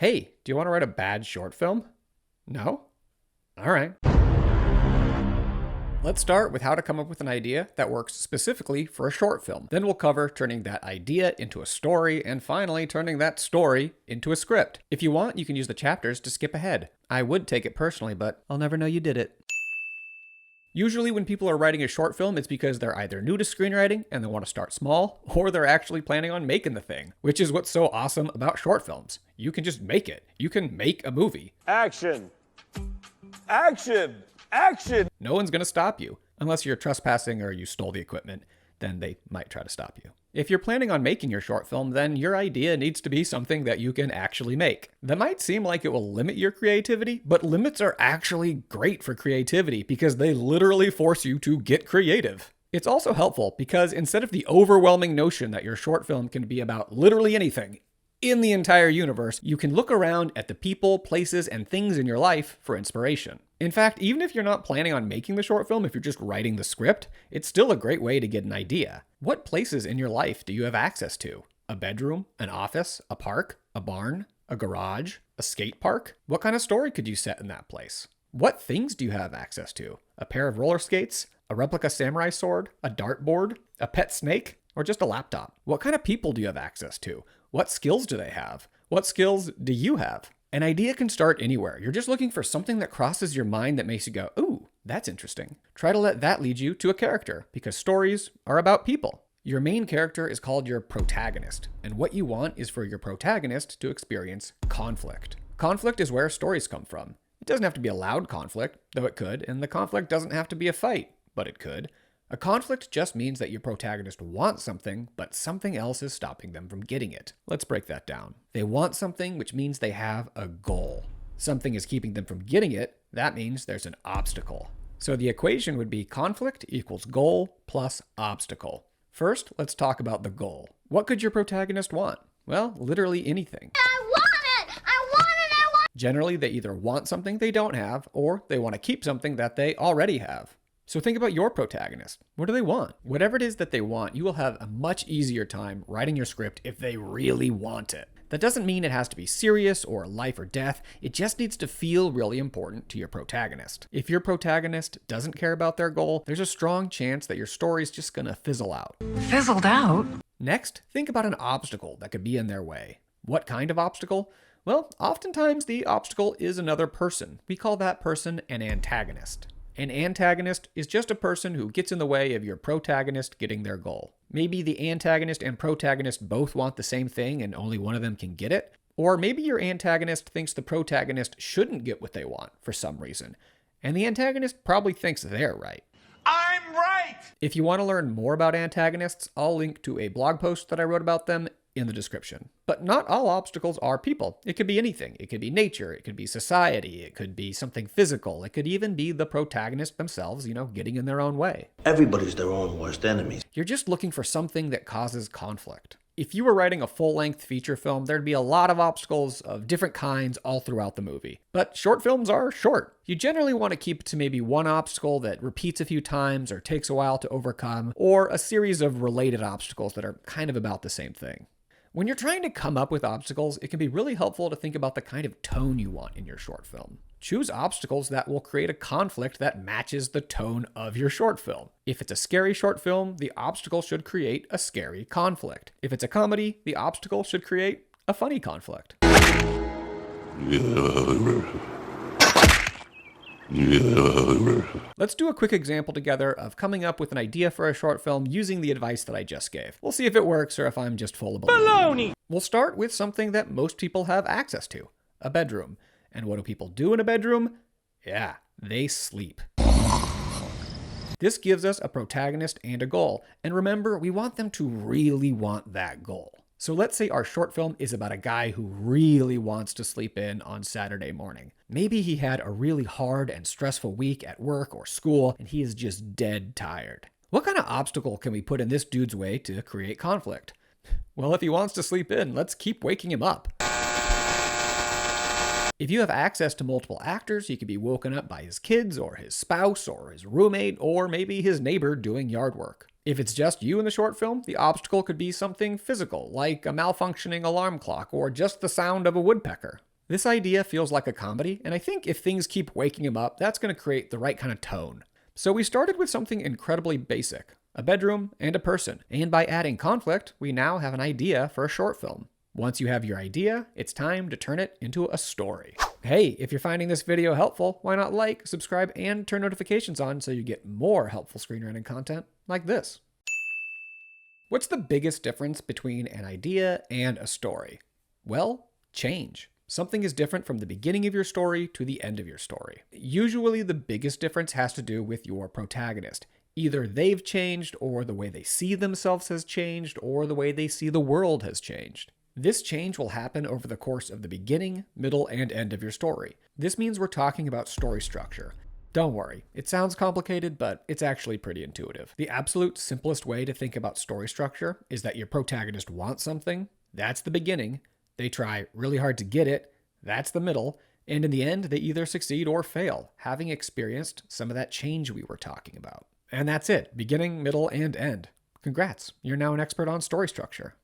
Hey, do you want to write a bad short film? No? All right. Let's start with how to come up with an idea that works specifically for a short film. Then we'll cover turning that idea into a story, and finally turning that story into a script. If you want, you can use the chapters to skip ahead. I would take it personally, but I'll never know you did it. Usually when people are writing a short film, it's because they're either new to screenwriting and they want to start small, or they're actually planning on making the thing, which is what's so awesome about short films. You can just make it. You can make a movie. Action! Action! Action! No one's going to stop you. Unless you're trespassing or you stole the equipment, then they might try to stop you. If you're planning on making your short film, then your idea needs to be something that you can actually make. That might seem like it will limit your creativity, but limits are actually great for creativity because they literally force you to get creative. It's also helpful because instead of the overwhelming notion that your short film can be about literally anything in the entire universe, you can look around at the people, places, and things in your life for inspiration. In fact, even if you're not planning on making the short film, if you're just writing the script, it's still a great way to get an idea. What places in your life do you have access to? A bedroom, an office, a park, a barn, a garage, a skate park? What kind of story could you set in that place? What things do you have access to? A pair of roller skates, a replica samurai sword, a dartboard, a pet snake, or just a laptop? What kind of people do you have access to? What skills do they have? What skills do you have? An idea can start anywhere. You're just looking for something that crosses your mind that makes you go, ooh, that's interesting. Try to let that lead you to a character, because stories are about people. Your main character is called your protagonist, and what you want is for your protagonist to experience conflict. Conflict is where stories come from. It doesn't have to be a loud conflict, though it could, and the conflict doesn't have to be a fight, but it could. A conflict just means that your protagonist wants something, but something else is stopping them from getting it. Let's break that down. They want something, which means they have a goal. Something is keeping them from getting it. That means there's an obstacle. So the equation would be conflict equals goal plus obstacle. First, let's talk about the goal. What could your protagonist want? Well, literally anything. I want it! I want it! I want it! Generally, they either want something they don't have, or they want to keep something that they already have. So think about your protagonist. What do they want? Whatever it is that they want, you will have a much easier time writing your script if they really want it. That doesn't mean it has to be serious or life or death. It just needs to feel really important to your protagonist. If your protagonist doesn't care about their goal, there's a strong chance that your story's just gonna fizzle out. Fizzled out? Next, think about an obstacle that could be in their way. What kind of obstacle? Well, oftentimes the obstacle is another person. We call that person an antagonist. An antagonist is just a person who gets in the way of your protagonist getting their goal. Maybe the antagonist and protagonist both want the same thing and only one of them can get it. Or maybe your antagonist thinks the protagonist shouldn't get what they want for some reason. And the antagonist probably thinks they're right. I'm right! If you want to learn more about antagonists, I'll link to a blog post that I wrote about them in the description. But not all obstacles are people. It could be anything. It could be nature. It could be society. It could be something physical. It could even be the protagonist themselves, getting in their own way. Everybody's their own worst enemy. You're just looking for something that causes conflict. If you were writing a full-length feature film, there'd be a lot of obstacles of different kinds all throughout the movie. But short films are short. You generally want to keep it to maybe one obstacle that repeats a few times or takes a while to overcome, or a series of related obstacles that are kind of about the same thing. When you're trying to come up with obstacles, it can be really helpful to think about the kind of tone you want in your short film. Choose obstacles that will create a conflict that matches the tone of your short film. If it's a scary short film, the obstacle should create a scary conflict. If it's a comedy, the obstacle should create a funny conflict. Let's do a quick example together of coming up with an idea for a short film using the advice that I just gave. We'll see if it works or if I'm just full of baloney. We'll start with something that most people have access to, a bedroom. And what do people do in a bedroom? Yeah, they sleep. This gives us a protagonist and a goal. And remember, we want them to really want that goal. So let's say our short film is about a guy who really wants to sleep in on Saturday morning. Maybe he had a really hard and stressful week at work or school, and he is just dead tired. What kind of obstacle can we put in this dude's way to create conflict? Well, if he wants to sleep in, let's keep waking him up. If you have access to multiple actors, he could be woken up by his kids or his spouse or his roommate or maybe his neighbor doing yard work. If it's just you in the short film, the obstacle could be something physical, like a malfunctioning alarm clock or just the sound of a woodpecker. This idea feels like a comedy, and I think if things keep waking him up, that's going to create the right kind of tone. So we started with something incredibly basic, a bedroom and a person, and by adding conflict, we now have an idea for a short film. Once you have your idea, it's time to turn it into a story. Hey, if you're finding this video helpful, why not like, subscribe, and turn notifications on so you get more helpful screenwriting content like this. What's the biggest difference between an idea and a story? Well, change. Something is different from the beginning of your story to the end of your story. Usually the biggest difference has to do with your protagonist. Either they've changed, or the way they see themselves has changed, or the way they see the world has changed. This change will happen over the course of the beginning, middle, and end of your story. This means we're talking about story structure. Don't worry, it sounds complicated, but it's actually pretty intuitive. The absolute simplest way to think about story structure is that your protagonist wants something, that's the beginning, they try really hard to get it, that's the middle, and in the end, they either succeed or fail, having experienced some of that change we were talking about. And that's it, beginning, middle, and end. Congrats, you're now an expert on story structure.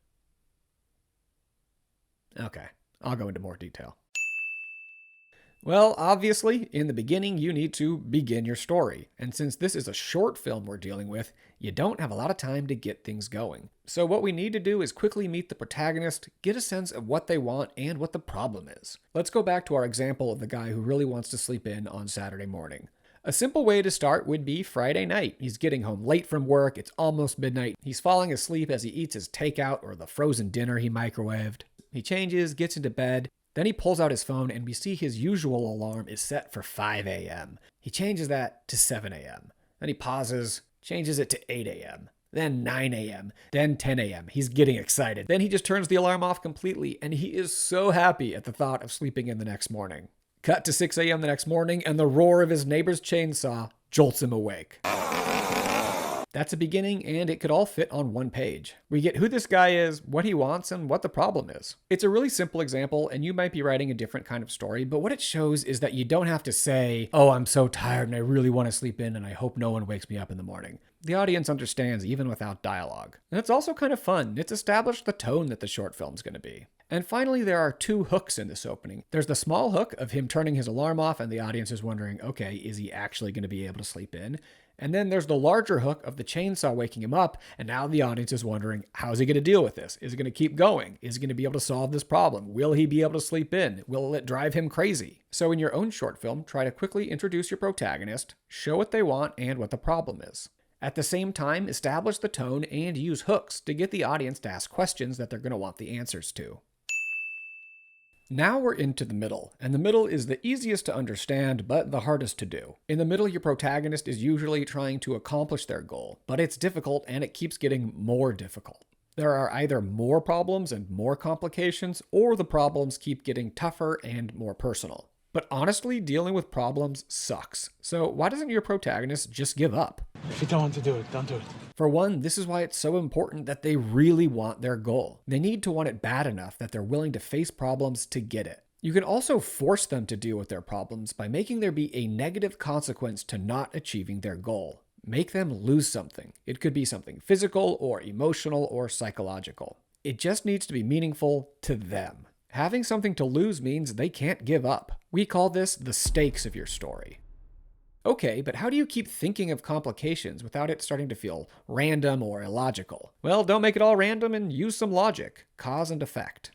Okay, I'll go into more detail. Well, obviously, in the beginning, you need to begin your story. And since this is a short film we're dealing with, you don't have a lot of time to get things going. So what we need to do is quickly meet the protagonist, get a sense of what they want and what the problem is. Let's go back to our example of the guy who really wants to sleep in on Saturday morning. A simple way to start would be Friday night. He's getting home late from work, it's almost midnight, he's falling asleep as he eats his takeout or the frozen dinner he microwaved. He changes, gets into bed, then he pulls out his phone and we see his usual alarm is set for 5 a.m. He changes that to 7 a.m. Then he pauses, changes it to 8 a.m. Then 9 a.m. Then 10 a.m. He's getting excited. Then he just turns the alarm off completely and he is so happy at the thought of sleeping in the next morning. Cut to 6 a.m. the next morning and the roar of his neighbor's chainsaw jolts him awake. That's a beginning, and it could all fit on one page. We get who this guy is, what he wants, and what the problem is. It's a really simple example, and you might be writing a different kind of story, but what it shows is that you don't have to say, oh, I'm so tired and I really want to sleep in and I hope no one wakes me up in the morning. The audience understands even without dialogue. And it's also kind of fun. It's established the tone that the short film's going to be. And finally, there are two hooks in this opening. There's the small hook of him turning his alarm off and the audience is wondering, okay, is he actually going to be able to sleep in? And then there's the larger hook of the chainsaw waking him up, and now the audience is wondering, how's he going to deal with this? Is he going to keep going? Is he going to be able to solve this problem? Will he be able to sleep in? Will it drive him crazy? So in your own short film, try to quickly introduce your protagonist, show what they want and what the problem is. At the same time, establish the tone and use hooks to get the audience to ask questions that they're going to want the answers to. Now we're into the middle, and the middle is the easiest to understand, but the hardest to do. In the middle, your protagonist is usually trying to accomplish their goal, but it's difficult and it keeps getting more difficult. There are either more problems and more complications, or the problems keep getting tougher and more personal. But honestly, dealing with problems sucks. So why doesn't your protagonist just give up? If you don't want to do it, don't do it. For one, this is why it's so important that they really want their goal. They need to want it bad enough that they're willing to face problems to get it. You can also force them to deal with their problems by making there be a negative consequence to not achieving their goal. Make them lose something. It could be something physical or emotional or psychological. It just needs to be meaningful to them. Having something to lose means they can't give up. We call this the stakes of your story. Okay, but how do you keep thinking of complications without it starting to feel random or illogical? Well, don't make it all random and use some logic, cause and effect.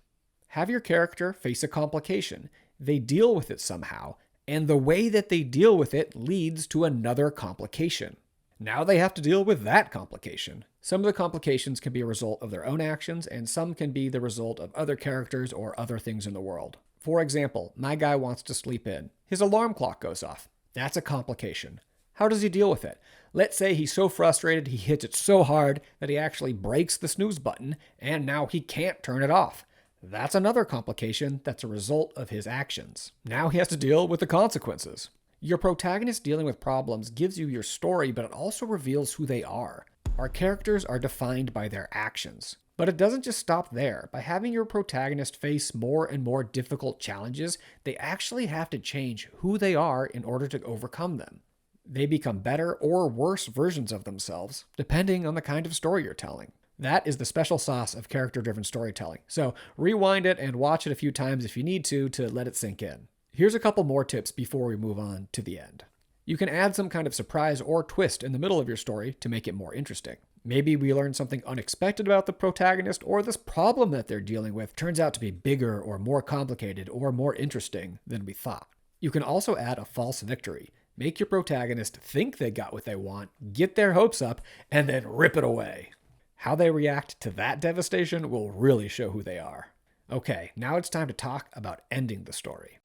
Have your character face a complication. They deal with it somehow, and the way that they deal with it leads to another complication. Now they have to deal with that complication. Some of the complications can be a result of their own actions, and some can be the result of other characters or other things in the world. For example, my guy wants to sleep in. His alarm clock goes off. That's a complication. How does he deal with it? Let's say he's so frustrated he hits it so hard that he actually breaks the snooze button, and now he can't turn it off. That's another complication that's a result of his actions. Now he has to deal with the consequences. Your protagonist dealing with problems gives you your story, but it also reveals who they are. Our characters are defined by their actions. But it doesn't just stop there. By having your protagonist face more and more difficult challenges, they actually have to change who they are in order to overcome them. They become better or worse versions of themselves, depending on the kind of story you're telling. That is the special sauce of character-driven storytelling. So rewind it and watch it a few times if you need to let it sink in. Here's a couple more tips before we move on to the end. You can add some kind of surprise or twist in the middle of your story to make it more interesting. Maybe we learn something unexpected about the protagonist, or this problem that they're dealing with turns out to be bigger or more complicated or more interesting than we thought. You can also add a false victory. Make your protagonist think they got what they want, get their hopes up, and then rip it away. How they react to that devastation will really show who they are. Okay, now it's time to talk about ending the story.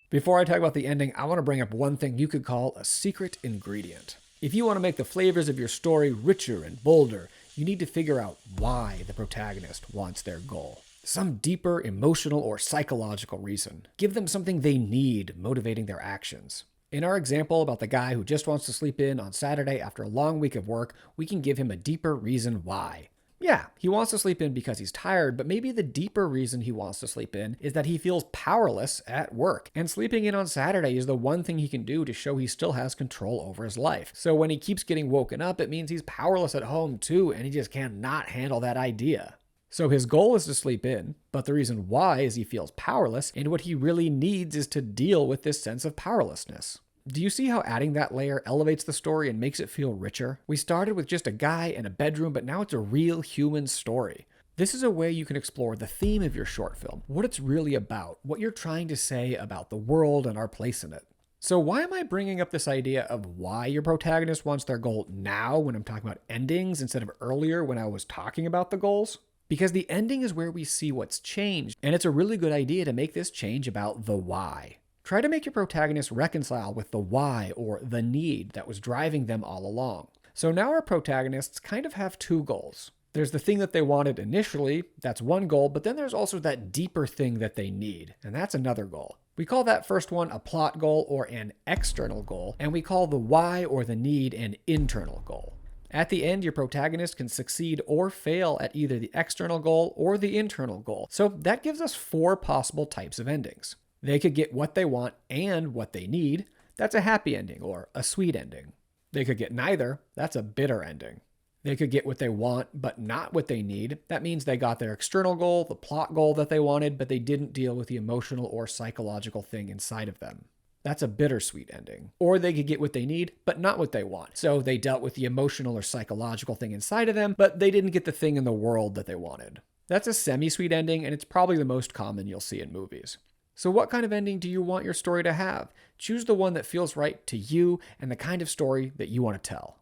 Before I talk about the ending, I want to bring up one thing you could call a secret ingredient. If you want to make the flavors of your story richer and bolder, you need to figure out why the protagonist wants their goal. Some deeper emotional or psychological reason. Give them something they need motivating their actions. In our example about the guy who just wants to sleep in on Saturday after a long week of work, we can give him a deeper reason why. Yeah, he wants to sleep in because he's tired, but maybe the deeper reason he wants to sleep in is that he feels powerless at work. And sleeping in on Saturday is the one thing he can do to show he still has control over his life. So when he keeps getting woken up, it means he's powerless at home too, and he just cannot handle that idea. So his goal is to sleep in, but the reason why is he feels powerless, and what he really needs is to deal with this sense of powerlessness. Do you see how adding that layer elevates the story and makes it feel richer? We started with just a guy in a bedroom, but now it's a real human story. This is a way you can explore the theme of your short film, what it's really about, what you're trying to say about the world and our place in it. So why am I bringing up this idea of why your protagonist wants their goal now when I'm talking about endings instead of earlier when I was talking about the goals? Because the ending is where we see what's changed, and it's a really good idea to make this change about the why. Try to make your protagonist reconcile with the why or the need that was driving them all along. So now our protagonists kind of have two goals. There's the thing that they wanted initially, that's one goal, but then there's also that deeper thing that they need, and that's another goal. We call that first one a plot goal or an external goal, and we call the why or the need an internal goal. At the end, your protagonist can succeed or fail at either the external goal or the internal goal. So that gives us 4 possible types of endings. They could get what they want and what they need. That's a happy ending or a sweet ending. They could get neither. That's a bitter ending. They could get what they want but not what they need. That means they got their external goal, the plot goal that they wanted, but they didn't deal with the emotional or psychological thing inside of them. That's a bittersweet ending. Or they could get what they need, but not what they want. So they dealt with the emotional or psychological thing inside of them, but they didn't get the thing in the world that they wanted. That's a semi-sweet ending, and it's probably the most common you'll see in movies. So what kind of ending do you want your story to have? Choose the one that feels right to you and the kind of story that you want to tell.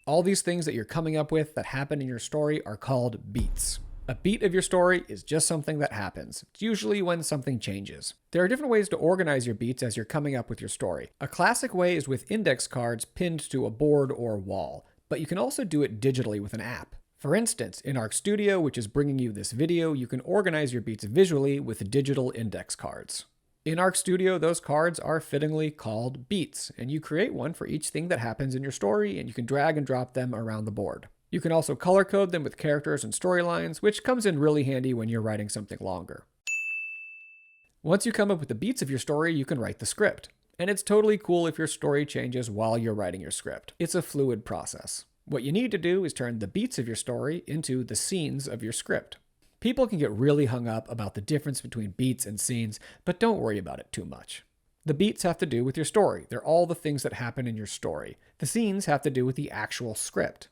All these things that you're coming up with that happen in your story are called beats. A beat of your story is just something that happens. It's usually when something changes. There are different ways to organize your beats as you're coming up with your story. A classic way is with index cards pinned to a board or wall, but you can also do it digitally with an app. For instance, in Arc Studio, which is bringing you this video, you can organize your beats visually with digital index cards. In Arc Studio, those cards are fittingly called beats, and you create one for each thing that happens in your story, and you can drag and drop them around the board. You can also color code them with characters and storylines, which comes in really handy when you're writing something longer. Once you come up with the beats of your story, you can write the script. And it's totally cool if your story changes while you're writing your script. It's a fluid process. What you need to do is turn the beats of your story into the scenes of your script. People can get really hung up about the difference between beats and scenes, but don't worry about it too much. The beats have to do with your story. They're all the things that happen in your story. The scenes have to do with the actual script.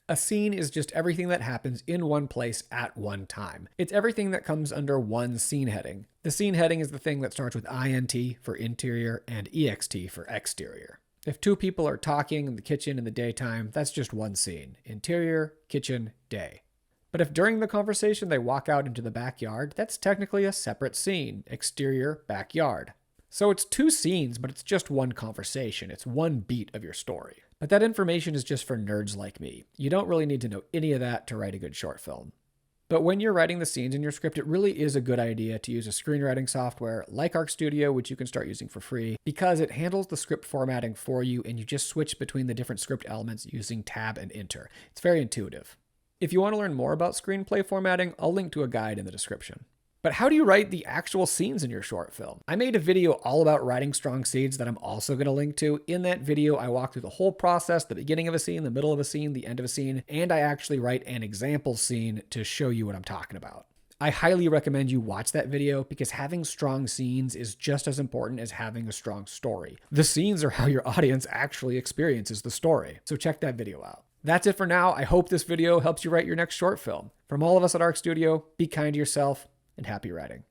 A scene is just everything that happens in one place at one time. It's everything that comes under one scene heading. The scene heading is the thing that starts with INT for interior and EXT for exterior. If 2 people are talking in the kitchen in the daytime, that's just one scene. Interior, kitchen, day. But if during the conversation they walk out into the backyard, that's technically a separate scene. Exterior, backyard. So it's 2 scenes, but it's just one conversation. It's one beat of your story. But that information is just for nerds like me. You don't really need to know any of that to write a good short film. But when you're writing the scenes in your script, it really is a good idea to use a screenwriting software like Arc Studio, which you can start using for free, because it handles the script formatting for you and you just switch between the different script elements using Tab and Enter. It's very intuitive. If you want to learn more about screenplay formatting, I'll link to a guide in the description. But how do you write the actual scenes in your short film? I made a video all about writing strong scenes that I'm also going to link to. In that video, I walk through the whole process, the beginning of a scene, the middle of a scene, the end of a scene, and I actually write an example scene to show you what I'm talking about. I highly recommend you watch that video because having strong scenes is just as important as having a strong story. The scenes are how your audience actually experiences the story. So check that video out. That's it for now. I hope this video helps you write your next short film. From all of us at Arc Studio, be kind to yourself and happy writing.